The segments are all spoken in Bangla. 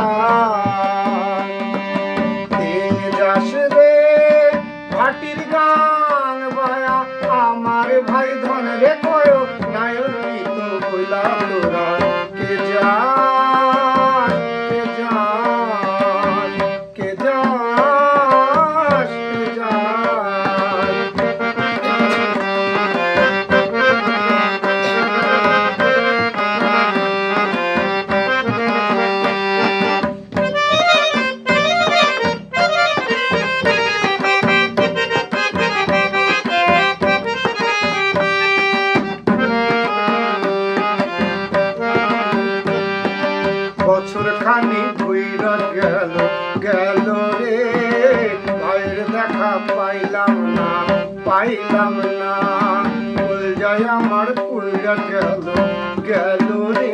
যায় কে যাস রে ভাটির গান বায়া আমার ভাই ধন রে কয় নায়র তো কইলা তোরা কে যাস কে যাস কে যাস কে যাস বছর খানি ঘুইরা গেল গেল রে ভাইয়ের দেখা পাইলাম না ভুল যায় আমার ঘুইরা গেল গেল রে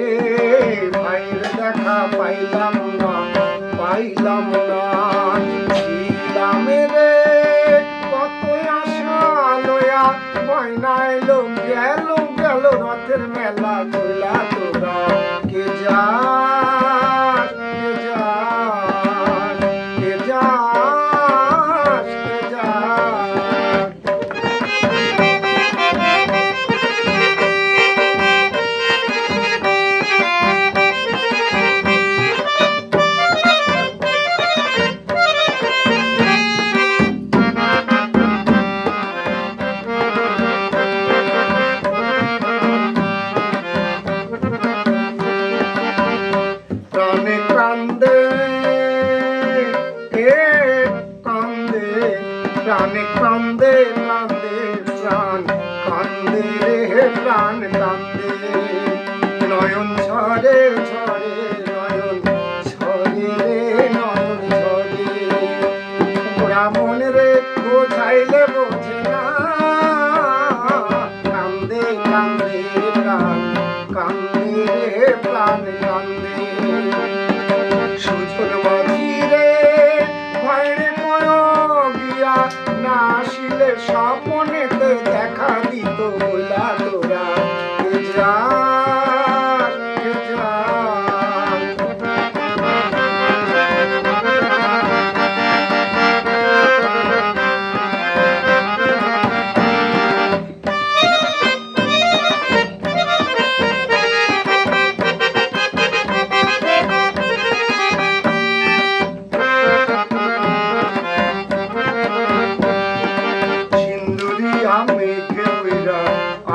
ভাইয়ের দেখা পাইলাম না ছিলাম রে কত আশা লয়া ময়না এলো গেল রথের মেলা কইলা তোরা কে যা প্রাণে কান্দে প্রাণ কান্দে রে প্রাণ কান্দে নয়ন ঝরে নয়ন ঝরে ওরা মনে রে বোঝাইলে বোঝে না কান্দে প্রাণ কান্দে রে প্রাণ কান্দে সুজন মাঝি রে ভাইরে না আসিলে স্বপনেতে দেখা দিত বইলা তোরা কে যাস কে যাস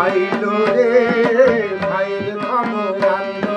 আইলো রে ভাইয়ের খবর আনলো